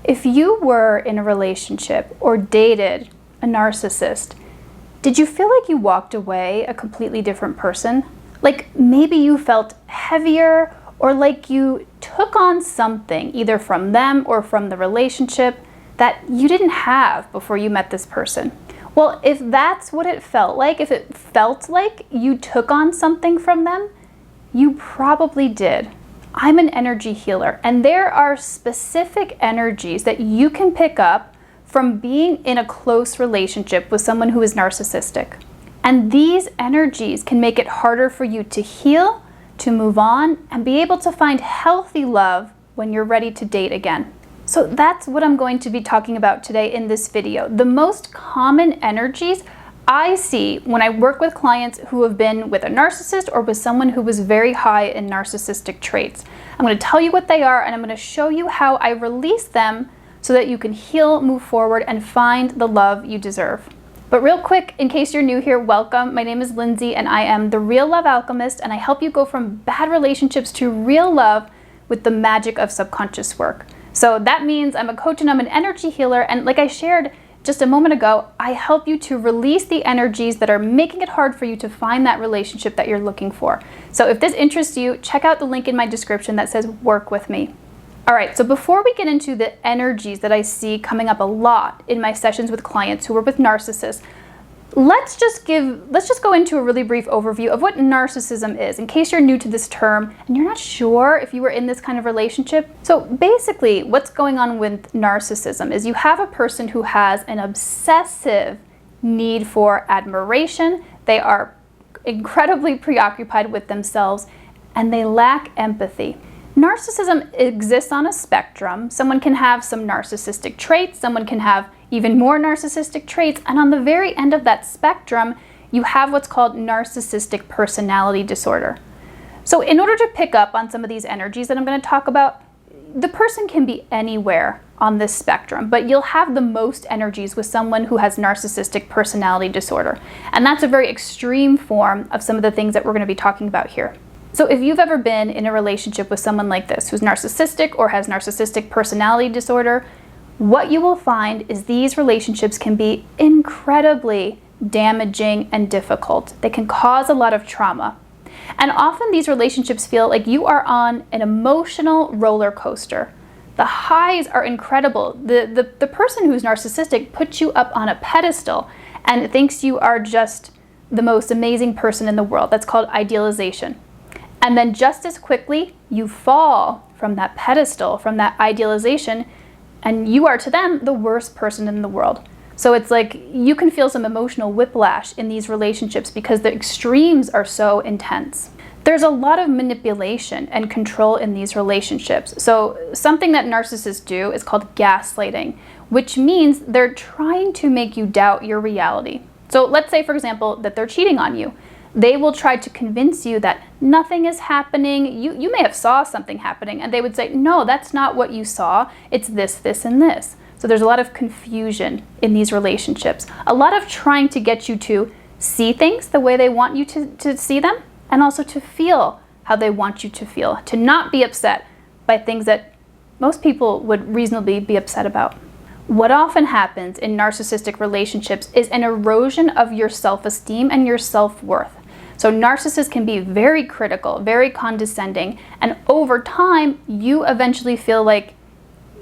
If you were in a relationship or dated a narcissist, did you feel like you walked away a completely different person? Like maybe you felt heavier, or like you took on something either from them or from the relationship that you didn't have before you met this person. Well, if that's what it felt like, if it felt like you took on something from them, you probably did. I'm an energy healer, and there are specific energies that you can pick up from being in a close relationship with someone who is narcissistic. And these energies can make it harder for you to heal, to move on, and be able to find healthy love when you're ready to date again. So that's what I'm going to be talking about today in this video. The most common energies I see when I work with clients who have been with a narcissist or with someone who was very high in narcissistic traits. I'm going to tell you what they are, and I'm going to show you how I release them so that you can heal, move forward, and find the love you deserve. But real quick, in case you're new here, welcome. My name is Lindsay, and I am the Real Love Alchemist, and I help you go from bad relationships to real love with the magic of subconscious work. So that means I'm a coach and I'm an energy healer, and like I shared just a moment ago, I help you to release the energies that are making it hard for you to find that relationship that you're looking for. So if this interests you, check out the link in my description that says work with me. All right, so before we get into the energies that I see coming up a lot in my sessions with clients who are with narcissists, let's just go into a really brief overview of what narcissism is, in case you're new to this term and you're not sure if you were in this kind of relationship. So basically, what's going on with narcissism is you have a person who has an obsessive need for admiration. They are incredibly preoccupied with themselves, and they lack empathy. Narcissism exists on a spectrum. Someone can have some narcissistic traits, someone can have even more narcissistic traits, and on the very end of that spectrum, you have what's called narcissistic personality disorder. So in order to pick up on some of these energies that I'm going to talk about, the person can be anywhere on this spectrum, but you'll have the most energies with someone who has narcissistic personality disorder. And that's a very extreme form of some of the things that we're going to be talking about here. So if you've ever been in a relationship with someone like this, who's narcissistic or has narcissistic personality disorder, what you will find is these relationships can be incredibly damaging and difficult. They can cause a lot of trauma. And often these relationships feel like you are on an emotional roller coaster. The highs are incredible. The person who's narcissistic puts you up on a pedestal and thinks you are just the most amazing person in the world. That's called idealization. And then just as quickly, you fall from that pedestal, from that idealization, and you are to them the worst person in the world. So it's like you can feel some emotional whiplash in these relationships because the extremes are so intense. There's a lot of manipulation and control in these relationships. So something that narcissists do is called gaslighting, which means they're trying to make you doubt your reality. So let's say, for example, that they're cheating on you. They will try to convince you that nothing is happening. You may have saw something happening, and they would say, no, that's not what you saw. It's this, this, and this. So there's a lot of confusion in these relationships. A lot of trying to get you to see things the way they want you to see them, and also to feel how they want you to feel, to not be upset by things that most people would reasonably be upset about. What often happens in narcissistic relationships is an erosion of your self-esteem and your self-worth. So narcissists can be very critical, very condescending, and over time, you eventually feel like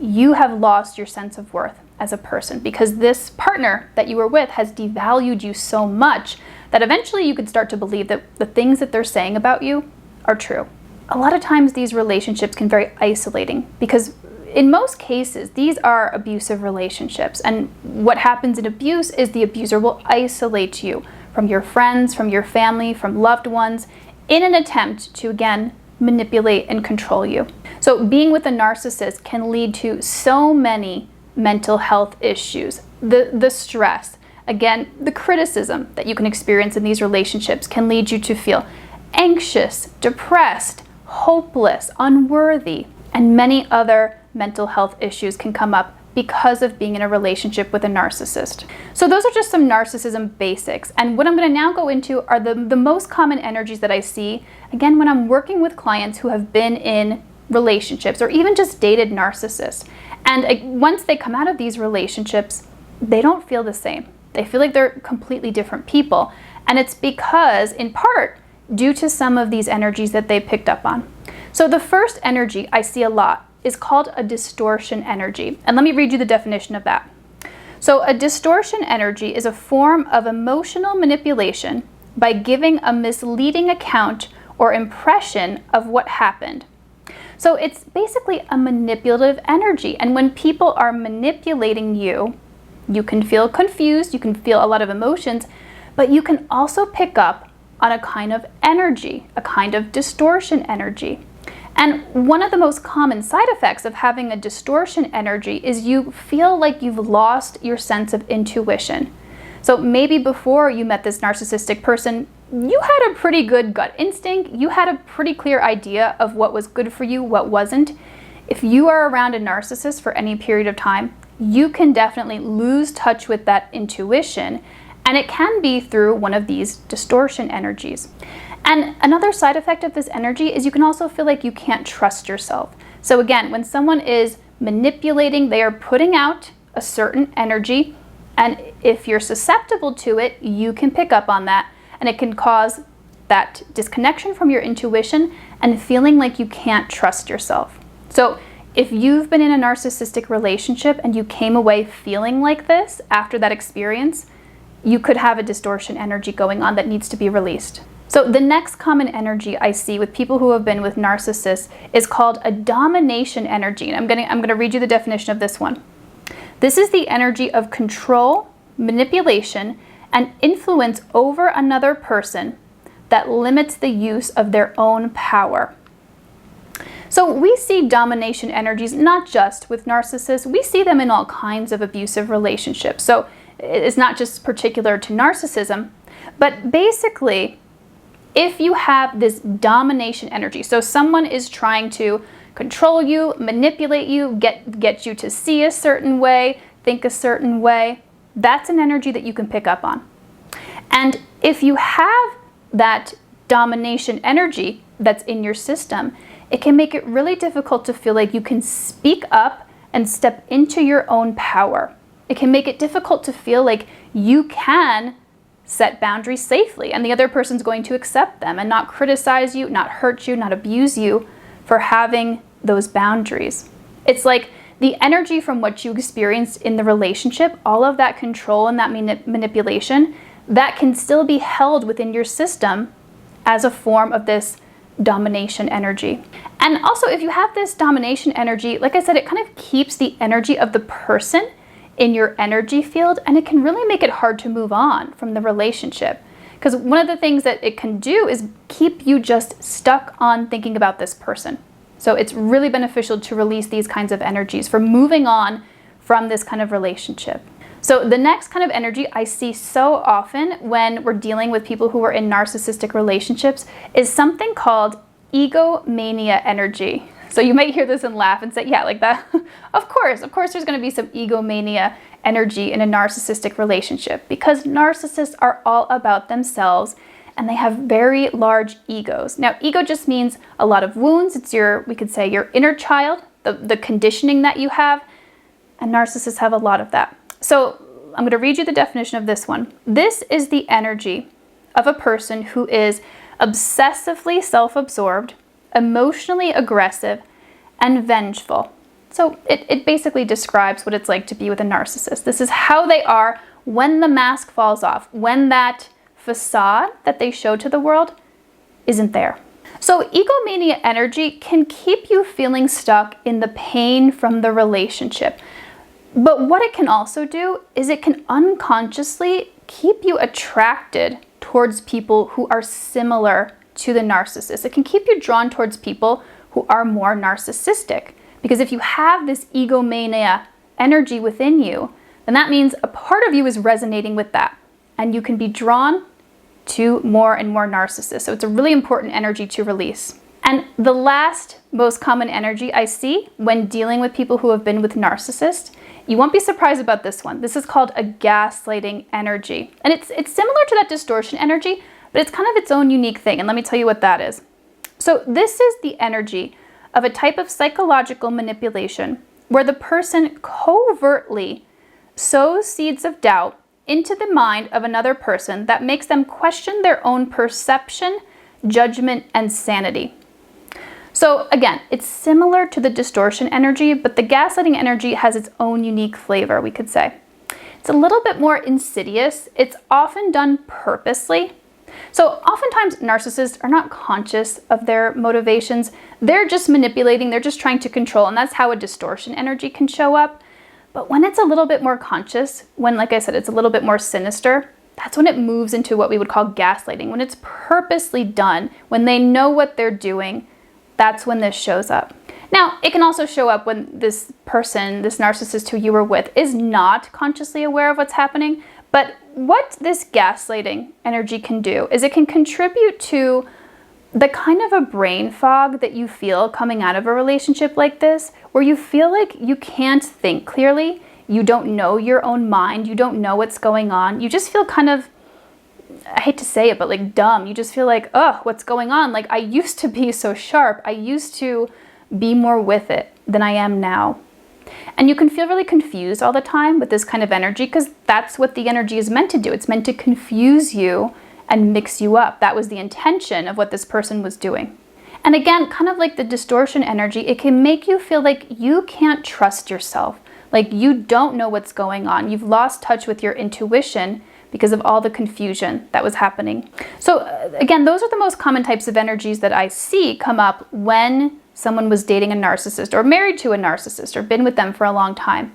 you have lost your sense of worth as a person because this partner that you were with has devalued you so much that eventually you could start to believe that the things that they're saying about you are true. A lot of times these relationships can be very isolating because in most cases, these are abusive relationships, and what happens in abuse is the abuser will isolate you from your friends, from your family, from loved ones, in an attempt to, again, manipulate and control you. So being with a narcissist can lead to so many mental health issues. The stress, again, the criticism that you can experience in these relationships can lead you to feel anxious, depressed, hopeless, unworthy, and many other mental health issues can come up because of being in a relationship with a narcissist. So those are just some narcissism basics. And what I'm going to now go into are the most common energies that I see, again, when I'm working with clients who have been in relationships or even just dated narcissists. And once they come out of these relationships, they don't feel the same. They feel like they're completely different people. And it's because, in part, due to some of these energies that they picked up on. So the first energy I see a lot is called a distortion energy. And let me read you the definition of that. So a distortion energy is a form of emotional manipulation by giving a misleading account or impression of what happened. So it's basically a manipulative energy. And when people are manipulating you, you can feel confused, you can feel a lot of emotions, but you can also pick up on a kind of energy, a kind of distortion energy. And one of the most common side effects of having a distortion energy is you feel like you've lost your sense of intuition. So maybe before you met this narcissistic person, you had a pretty good gut instinct, you had a pretty clear idea of what was good for you, what wasn't. If you are around a narcissist for any period of time, you can definitely lose touch with that intuition, and it can be through one of these distortion energies. And another side effect of this energy is you can also feel like you can't trust yourself. So again, when someone is manipulating, they are putting out a certain energy, and if you're susceptible to it, you can pick up on that, and it can cause that disconnection from your intuition and feeling like you can't trust yourself. So if you've been in a narcissistic relationship and you came away feeling like this after that experience, you could have a distortion energy going on that needs to be released. So the next common energy I see with people who have been with narcissists is called a domination energy. And I'm gonna read you the definition of this one. This is the energy of control, manipulation, and influence over another person that limits the use of their own power. So we see domination energies not just with narcissists, we see them in all kinds of abusive relationships. So it's not just particular to narcissism, but basically, if you have this domination energy, so someone is trying to control you, manipulate you, get you to see a certain way, think a certain way, that's an energy that you can pick up on. And if you have that domination energy that's in your system, it can make it really difficult to feel like you can speak up and step into your own power. It can make it difficult to feel like you can set boundaries safely and the other person's going to accept them and not criticize you, not hurt you, not abuse you for having those boundaries. It's like the energy from what you experienced in the relationship, all of that control and that manipulation, that can still be held within your system as a form of this domination energy. And also, if you have this domination energy, like I said, it kind of keeps the energy of the person in your energy field, and it can really make it hard to move on from the relationship. Because one of the things that it can do is keep you just stuck on thinking about this person. So it's really beneficial to release these kinds of energies for moving on from this kind of relationship. So the next kind of energy I see so often when we're dealing with people who are in narcissistic relationships is something called egomania energy. So you might hear this and laugh and say, yeah, like that. Of course there's going to be some egomania energy in a narcissistic relationship because narcissists are all about themselves and they have very large egos. Now, ego just means a lot of wounds. It's we could say your inner child, the conditioning that you have, and narcissists have a lot of that. So I'm going to read you the definition of this one. This is the energy of a person who is obsessively self-absorbed, emotionally aggressive, and vengeful. So it basically describes what it's like to be with a narcissist. This is how they are when the mask falls off, when that facade that they show to the world isn't there. So egomania energy can keep you feeling stuck in the pain from the relationship. But what it can also do is it can unconsciously keep you attracted towards people who are similar to the narcissist. It can keep you drawn towards people who are more narcissistic. Because if you have this egomania energy within you, then that means a part of you is resonating with that. And you can be drawn to more and more narcissists. So it's a really important energy to release. And the last most common energy I see when dealing with people who have been with narcissists, you won't be surprised about this one. This is called a gaslighting energy. And it's similar to that distortion energy, but it's kind of its own unique thing. And let me tell you what that is. So this is the energy of a type of psychological manipulation where the person covertly sows seeds of doubt into the mind of another person that makes them question their own perception, judgment, and sanity. So again, it's similar to the distortion energy, but the gaslighting energy has its own unique flavor, we could say. It's a little bit more insidious. It's often done purposely. So oftentimes narcissists are not conscious of their motivations. They're just manipulating, they're just trying to control, and that's how a distortion energy can show up. But when it's a little bit more conscious, when, like I said, it's a little bit more sinister, that's when it moves into what we would call gaslighting. When it's purposely done, when they know what they're doing, that's when this shows up. Now, it can also show up when this person, this narcissist who you were with, is not consciously aware of what's happening. But what this gaslighting energy can do is it can contribute to the kind of a brain fog that you feel coming out of a relationship like this, where you feel like you can't think clearly, you don't know your own mind, you don't know what's going on, you just feel kind of, I hate to say it, but like dumb. You just feel like, oh, what's going on? Like, I used to be so sharp. I used to be more with it than I am now. And you can feel really confused all the time with this kind of energy because that's what the energy is meant to do. It's meant to confuse you and mix you up. That was the intention of what this person was doing. And again, kind of like the distortion energy, it can make you feel like you can't trust yourself, like you don't know what's going on. You've lost touch with your intuition because of all the confusion that was happening. So again, those are the most common types of energies that I see come up when someone was dating a narcissist or married to a narcissist or been with them for a long time.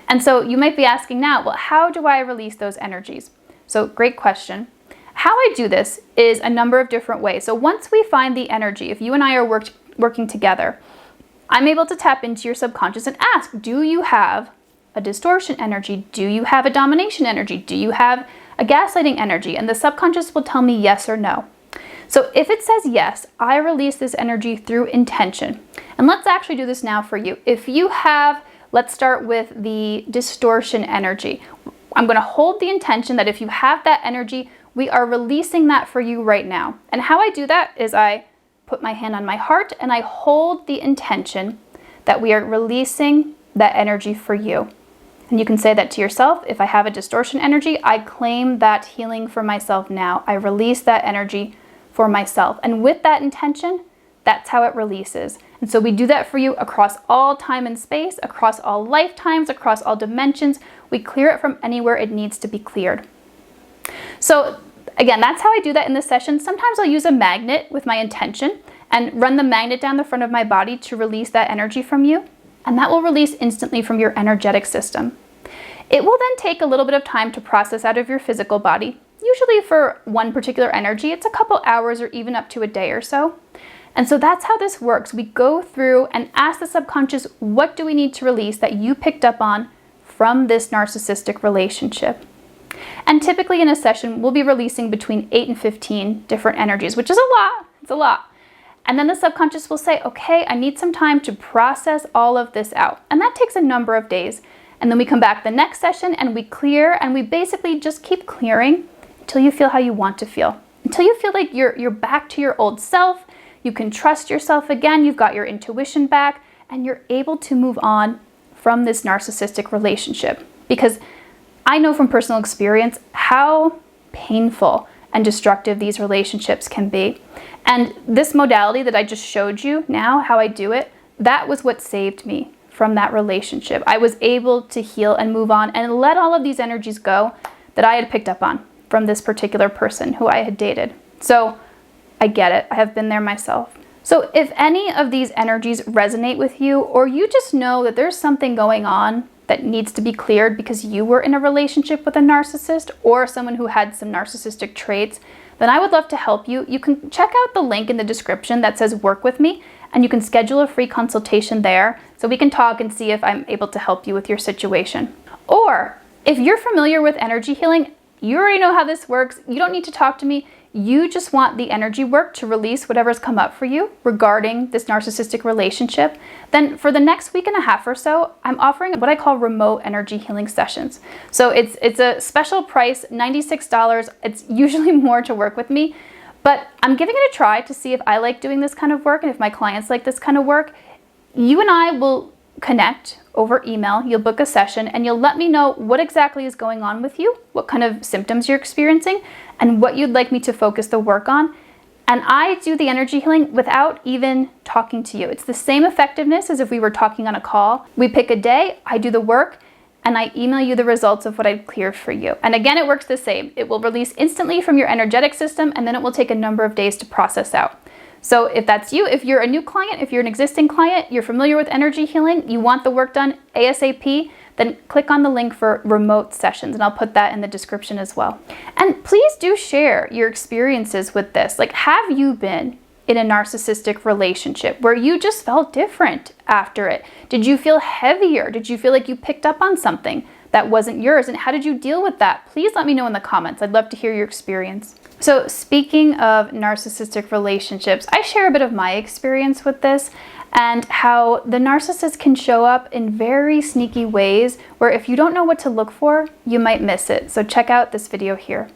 And so you might be asking now, well, how do I release those energies? So great question. How I do this is a number of different ways. So once we find the energy, if you and I are working together, I'm able to tap into your subconscious and ask, do you have a distortion energy? Do you have a domination energy? Do you have a gaslighting energy? And the subconscious will tell me yes or no. So if it says yes, I release this energy through intention. And let's actually do this now for you. If you have, let's start with the distortion energy. I'm going to hold the intention that if you have that energy, we are releasing that for you right now. And how I do that is I put my hand on my heart and I hold the intention that we are releasing that energy for you. And you can say that to yourself. If I have a distortion energy, I claim that healing for myself now. I release that energy for myself. And with that intention, that's how it releases. And so we do that for you across all time and space, across all lifetimes, across all dimensions. We clear it from anywhere it needs to be cleared. So again, that's how I do that in this session. Sometimes I'll use a magnet with my intention and run the magnet down the front of my body to release that energy from you. And that will release instantly from your energetic system. It will then take a little bit of time to process out of your physical body. Usually for one particular energy, it's a couple hours or even up to a day or so. And so that's how this works. We go through and ask the subconscious, what do we need to release that you picked up on from this narcissistic relationship? And typically in a session, we'll be releasing between 8 and 15 different energies, which is a lot. It's a lot. And then the subconscious will say, okay, I need some time to process all of this out. And that takes a number of days. And then we come back the next session and we clear, and we basically just keep clearing until you feel how you want to feel. Until you feel like you're back to your old self, you can trust yourself again, you've got your intuition back, and you're able to move on from this narcissistic relationship. Because I know from personal experience how painful and destructive these relationships can be. And this modality that I just showed you now, how I do it, that was what saved me from that relationship. I was able to heal and move on and let all of these energies go that I had picked up on from this particular person who I had dated. So I get it. I have been there myself. So if any of these energies resonate with you, or you just know that there's something going on that needs to be cleared because you were in a relationship with a narcissist or someone who had some narcissistic traits, then I would love to help you. You can check out the link in the description that says work with me, and you can schedule a free consultation there so we can talk and see if I'm able to help you with your situation. Or if you're familiar with energy healing, you already know how this works. You don't need to talk to me. You just want the energy work to release whatever's come up for you regarding this narcissistic relationship. Then for the next week and a half or so, I'm offering what I call remote energy healing sessions. So it's a special price, $96. It's usually more to work with me, But I'm giving it a try to see if I like doing this kind of work and if my clients like this kind of work. You and I will connect over email. You'll book a session and you'll let me know what exactly is going on with you, what kind of symptoms you're experiencing, and what you'd like me to focus the work on. And I do the energy healing without even talking to you. It's the same effectiveness as if we were talking on a call. We pick a day, I do the work, and I email you the results of what I've cleared for you. And again, it works the same. It will release instantly from your energetic system, and then it will take a number of days to process out. So if that's you, if you're a new client, if you're an existing client, you're familiar with energy healing, you want the work done ASAP, then click on the link for remote sessions, and I'll put that in the description as well. And please do share your experiences with this. Like, have you been in a narcissistic relationship where you just felt different after it? Did you feel heavier? Did you feel like you picked up on something that wasn't yours? And how did you deal with that? Please let me know in the comments. I'd love to hear your experience. So speaking of narcissistic relationships, I share a bit of my experience with this and how the narcissist can show up in very sneaky ways where if you don't know what to look for, you might miss it. So check out this video here.